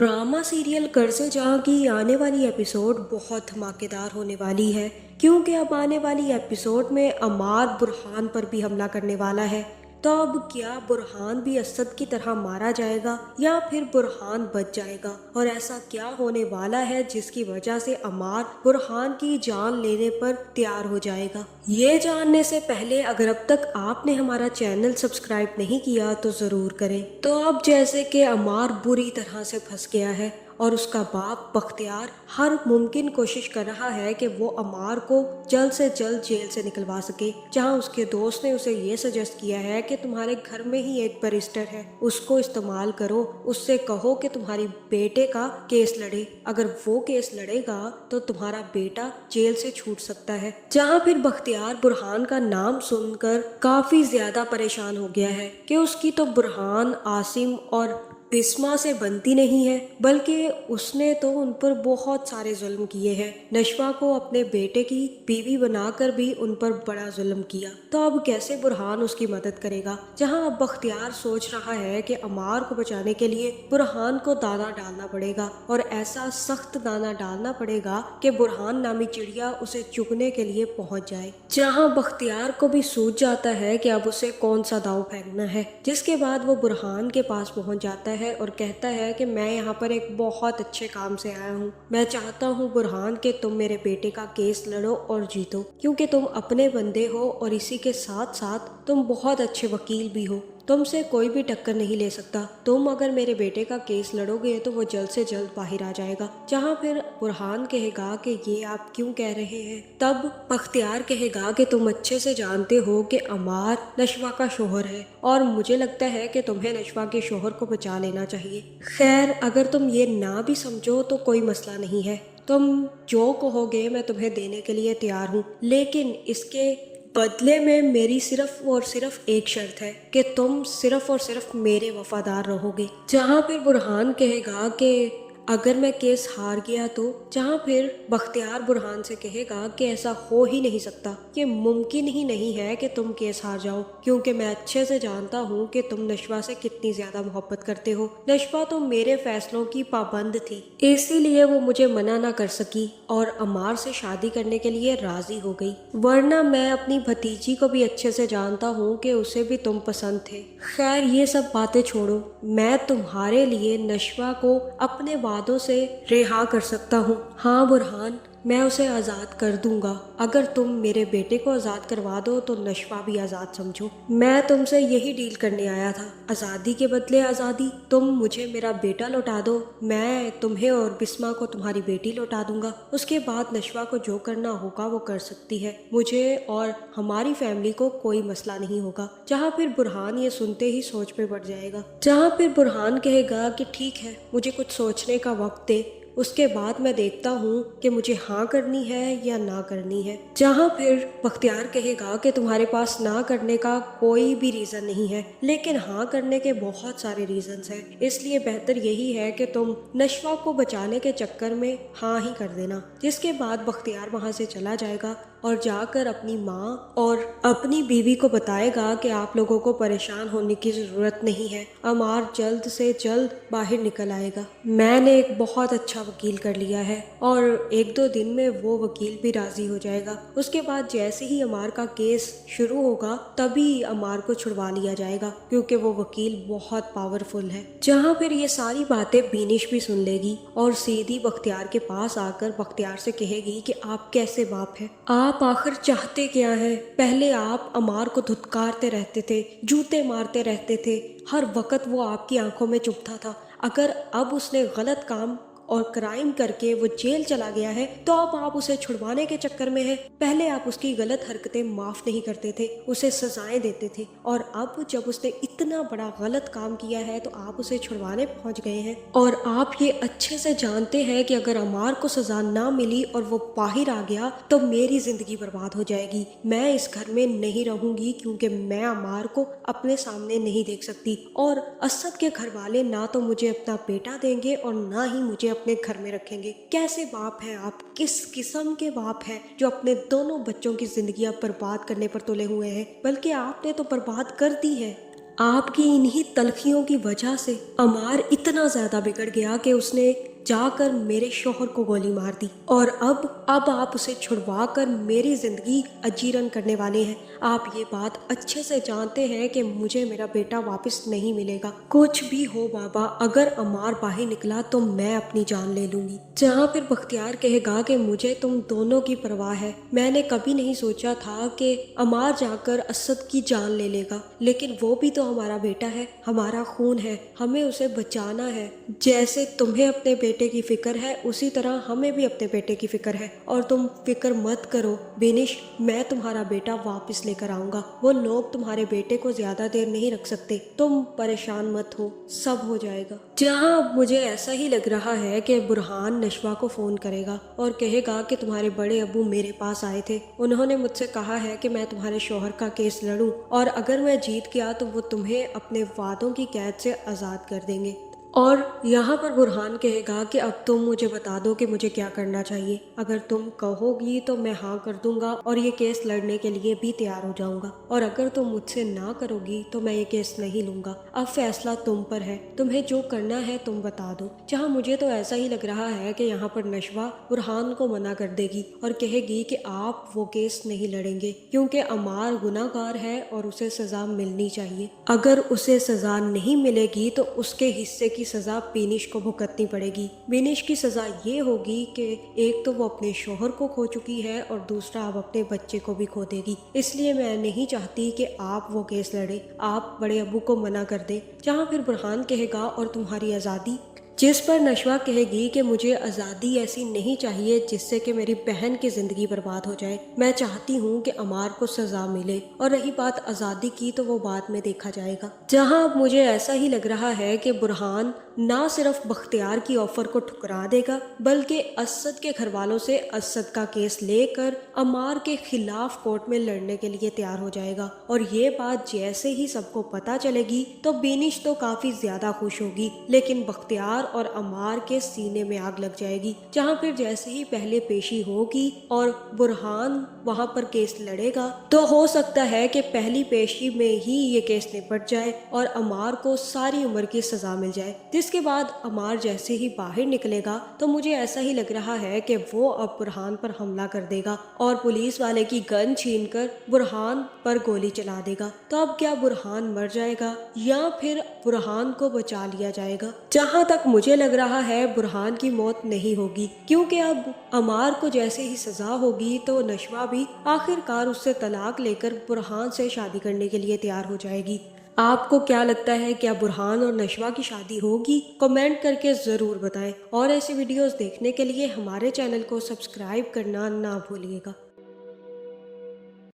Drama serial घर से जहाँ की आने वाली एपिसोड बहुत धमाकेदार होने वाली है, क्योंकि अब आने वाली एपिसोड में अमार बुरहान पर भी हमला करने वाला है। तो अब क्या बुरहान भी असद की तरह मारा जाएगा या फिर बुरहान बच जाएगा, और ऐसा क्या होने वाला है जिसकी वजह से अमार बुरहान की जान लेने पर तैयार हो जाएगा। ये जानने से पहले अगर अब तक आपने हमारा चैनल सब्सक्राइब नहीं किया तो जरूर करें। तो अब जैसे कि अमार बुरी तरह से फंस गया है और उसका बाप बख्तियार हर मुमकिन कोशिश कर रहा है कि वो अमार को जल्द से जल्द जेल से निकलवा सके, जहां उसके दोस्त ने उसे ये सजेस्ट किया है कि तुम्हारे घर में ही एक बैरिस्टर है, उसको इस्तेमाल करो, उससे कहो कि तुम्हारी बेटे का केस लड़े, अगर वो केस लड़ेगा तो तुम्हारा बेटा जेल से छूट सकता है। जहां फिर बख्तियार बुरहान का नाम सुनकर काफी ज्यादा परेशान हो गया है कि उसकी तो बुरहान, आसिम और बिस्मा से बनती नहीं है, बल्कि उसने तो उन पर बहुत सारे जुल्म किए हैं। नशवा को अपने बेटे की बीवी बनाकर भी उन पर बड़ा जुल्म किया। तो अब कैसे बुरहान उसकी मदद करेगा, जहां अब बख्तियार सोच रहा है कि अमार को बचाने के लिए बुरहान को दाना डालना पड़ेगा, और ऐसा सख्त दाना डालना पड़ेगा कि बुरहान नामी चिड़िया उसे चुगने के लिए पहुंच जाए। जहां बख्तियार को भी सूझ जाता है कि अब उसे कौन सा दाव फेंकना है, जिसके बाद वो बुरहान के पास पहुंच जाता है और कहता है कि मैं यहाँ पर एक बहुत अच्छे काम से आया हूँ। मैं चाहता हूँ बुरहान कि तुम मेरे बेटे का केस लड़ो और जीतो, क्योंकि तुम अपने बंदे हो और इसी के साथ साथ तुम बहुत अच्छे वकील भी हो। तुमसे कोई भी टक्कर नहीं ले सकता। तुम अगर मेरे बेटे का केस लड़ोगे तो वो जल्द से जल्द बाहर आ जाएगा। जहाँ फिर बुरहान कहेगा कि ये आप क्यों कह रहे हैं। तब बख्तियार कहेगा कि तुम अच्छे से जानते हो कि अमार नशवा का शोहर है, और मुझे लगता है कि तुम्हें नशवा के शोहर को बचा लेना चाहिए। खैर, अगर तुम ये ना भी समझो तो कोई मसला नहीं है, तुम जो कहोगे मैं तुम्हें देने के लिए तैयार हूँ, लेकिन इसके बदले में मेरी सिर्फ और सिर्फ एक शर्त है कि तुम सिर्फ और सिर्फ मेरे वफादार रहोगे। जहाँ फिर बुरहान कहेगा कि अगर मैं केस हार गया तो, जहाँ फिर बख्तियार बुरहान से कहेगा कि ऐसा हो ही नहीं सकता, ये मुमकिन ही नहीं है कि तुम केस हार जाओ, क्योंकि मैं अच्छे से जानता हूँ कि तुम नशवा से कितनी ज्यादा मोहब्बत करते हो। नशवा तो मेरे फैसलों की पाबंद थी, इसीलिए वो मुझे मना ना कर सकी और अमार से शादी करने के लिए राजी हो गई, वरना मैं अपनी भतीजी को भी अच्छे से जानता हूँ कि उसे भी तुम पसंद थे। खैर, ये सब बातें छोड़ो, मैं तुम्हारे लिए नशवा को अपने वादों से रिहा कर सकता हूँ। हाँ बुरहान, मैं उसे आज़ाद कर दूंगा। अगर तुम मेरे बेटे को आज़ाद करवा दो तो नशवा भी आज़ाद समझो। मैं तुमसे यही डील करने आया था, आज़ादी के बदले आज़ादी। तुम मुझे मेरा बेटा लौटा दो, मैं तुम्हें और बिस्मा को तुम्हारी बेटी लौटा दूंगा। उसके बाद नशवा को जो करना होगा वो कर सकती है, मुझे और हमारी फैमिली को कोई मसला नहीं होगा। जहाँ फिर बुरहान ये सुनते ही सोच में पड़ जाएगा। जहाँ फिर बुरहान कहेगा कि ठीक है, मुझे कुछ सोचने का वक्त दे, उसके बाद मैं देखता हूँ कि मुझे हाँ करनी है या ना करनी है। जहाँ फिर बख्तियार कहेगा कि तुम्हारे पास ना करने का कोई भी रीज़न नहीं है, लेकिन हाँ करने के बहुत सारे रीजंस हैं, इसलिए बेहतर यही है कि तुम नशवा को बचाने के चक्कर में हाँ ही कर देना। जिसके बाद बख्तियार वहाँ से चला जाएगा और जाकर अपनी माँ और अपनी बीवी को बताएगा कि आप लोगों को परेशान होने की ज़रूरत नहीं है, अमार जल्द से जल्द बाहर निकल आएगा। मैंने एक बहुत अच्छा वकील कर लिया है, और एक दो दिन में वो वकील भी राजी हो जाएगा। उसके बाद जैसे ही अमार का केस शुरू होगा तभी अमार को छुड़वा लिया जाएगा, क्योंकि वो वकील बहुत पावरफुल है। जहाँ फिर ये सारी बातें बीनिश भी सुन लेगी और सीधी बख्तियार के पास आकर बख्तियार से कहेगी कि आप कैसे बाप हैं, आप आखिर चाहते क्या हैं। पहले आप अमार को धुतकारते रहते थे, जूते मारते रहते थे, हर वक्त वो आपकी आंखों में चुभता था। अगर अब उसने गलत काम और क्राइम करके वो जेल चला गया है तो अब आप उसे छुड़वाने के चक्कर में हैं। पहले आप उसकी गलत हरकतें माफ नहीं करते थे, उसे सजाएं देते थे, और अब जब उसने इतना बड़ा गलत काम किया है तो आप उसे छुड़वाने पहुंच गए हैं। और आप ये अच्छे से जानते हैं कि अगर अमार को सजा ना मिली और वो बाहर आ गया तो मेरी जिंदगी बर्बाद हो जाएगी। मैं इस घर में नहीं रहूंगी, क्योंकि मैं अमार को अपने सामने नहीं देख सकती, और असद के घर वाले ना तो मुझे अपना बेटा देंगे और ना ही मुझे अपने घर में रखेंगे। कैसे बाप हैं आप, किस किस्म के बाप हैं जो अपने दोनों बच्चों की जिंदगियां बर्बाद करने पर तुले हुए हैं, बल्कि आपने तो बर्बाद कर दी है। آپ کی انہی تلخیوں کی وجہ سے عمار اتنا زیادہ بگڑ گیا کہ اس نے جا کر میرے شوہر کو گولی مار دی، اور اب آپ اسے چھڑوا کر میری زندگی اجیرن کرنے والے ہیں۔ آپ یہ بات اچھے سے جانتے ہیں کہ مجھے میرا بیٹا واپس نہیں ملے گا۔ کچھ بھی ہو بابا، اگر عمار باہر نکلا تو میں اپنی جان لے لوں گی۔ جہاں پھر بختیار کہے گا کہ مجھے تم دونوں کی پرواہ ہے، میں نے کبھی نہیں سوچا تھا کہ عمار جا کر اسد کی جان لے لے گا، لیکن وہ بھی تو ہمارا بیٹا ہے، ہمارا خون ہے، ہمیں اسے بچانا ہے۔ جیسے تمہیں اپنے بیٹے کی فکر ہے اسی طرح ہمیں بھی اپنے بیٹے کی فکر ہے، اور تم فکر مت کرو بینش، میں تمہارا بیٹا واپس لے کر آؤں گا۔ وہ لوگ تمہارے بیٹے کو زیادہ دیر نہیں رکھ سکتے، تم پریشان مت ہو، سب ہو جائے گا۔ جہاں اب مجھے ایسا ہی لگ رہا ہے کہ برہان نشوہ کو فون کرے گا اور کہے گا کہ تمہارے بڑے ابو میرے پاس آئے تھے، انہوں نے مجھ سے کہا ہے کہ میں تمہارے شوہر کا کیس لڑوں، اور اگر میں جیت گیا تو وہ تمہیں اپنے وعدوں کی قید سے آزاد کر دیں گے۔ اور یہاں پر برہان کہے گا کہ اب تم مجھے بتا دو کہ مجھے کیا کرنا چاہیے، اگر تم کہو گی تو میں ہاں کر دوں گا اور یہ کیس لڑنے کے لیے بھی تیار ہو جاؤں گا، اور اگر تم مجھ سے نہ کرو گی تو میں یہ کیس نہیں لوں گا۔ اب فیصلہ تم پر ہے، تمہیں جو کرنا ہے تم بتا دو۔ جہاں مجھے تو ایسا ہی لگ رہا ہے کہ یہاں پر نشوہ برہان کو منع کر دے گی اور کہے گی کہ آپ وہ کیس نہیں لڑیں گے کیونکہ عمار گناہ گار ہے اور اسے سزا ملنی چاہیے۔ اگر اسے سزا نہیں ملے گی تو اس کے حصے کی سزا بینش کو بھگتنی پڑے گی۔ بینش کی سزا یہ ہوگی کہ ایک تو وہ اپنے شوہر کو کھو چکی ہے اور دوسرا اب اپنے بچے کو بھی کھو دے گی۔ اس لیے میں نہیں چاہتی کہ آپ وہ کیس لڑے، آپ بڑے ابو کو منع کر دیں۔ جہاں پھر برہان کہے گا اور تمہاری آزادی، جس پر نشوہ کہے گی کہ مجھے آزادی ایسی نہیں چاہیے جس سے کہ میری بہن کی زندگی برباد ہو جائے، میں چاہتی ہوں کہ عمار کو سزا ملے، اور رہی بات آزادی کی تو وہ بعد میں دیکھا جائے گا۔ جہاں اب مجھے ایسا ہی لگ رہا ہے کہ برہان نہ صرف بختیار کی آفر کو ٹھکرا دے گا بلکہ اسد کے گھر والوں سے اسد کا کیس لے کر عمار کے خلاف کورٹ میں لڑنے کے لیے تیار ہو جائے گا، اور یہ بات جیسے ہی سب کو پتہ چلے گی تو بینش تو کافی زیادہ خوش ہوگی، لیکن بختیار اور عمار کے سینے میں آگ لگ جائے گی۔ جہاں پھر جیسے ہی پہلے پیشی ہوگی اور برہان وہاں پر کیس لڑے گا تو ہو سکتا ہے کہ پہلی پیشی میں ہی یہ کیس نپٹ جائے اور عمار کو ساری عمر کی سزا مل جائے، جس کے بعد عمار جیسے ہی باہر نکلے گا تو مجھے ایسا ہی لگ رہا ہے کہ وہ اب برہان پر حملہ کر دے گا اور پولیس والے کی گن چھین کر برہان پر گولی چلا دے گا۔ تو اب کیا برہان مر جائے گا یا پھر برہان کو بچا لیا جائے گا؟ جہاں تک مجھے لگ رہا ہے برہان کی موت نہیں ہوگی، کیونکہ اب عمار کو جیسے ہی سزا ہوگی تو نشوہ بھی آخر کار اس سے طلاق لے کر برہان سے شادی کرنے کے لیے تیار ہو جائے گی۔ آپ کو کیا لگتا ہے، کیا برہان اور نشوہ کی شادی ہوگی؟ کمنٹ کر کے ضرور بتائیں، اور ایسی ویڈیوز دیکھنے کے لیے ہمارے چینل کو سبسکرائب کرنا نہ بھولیے گا۔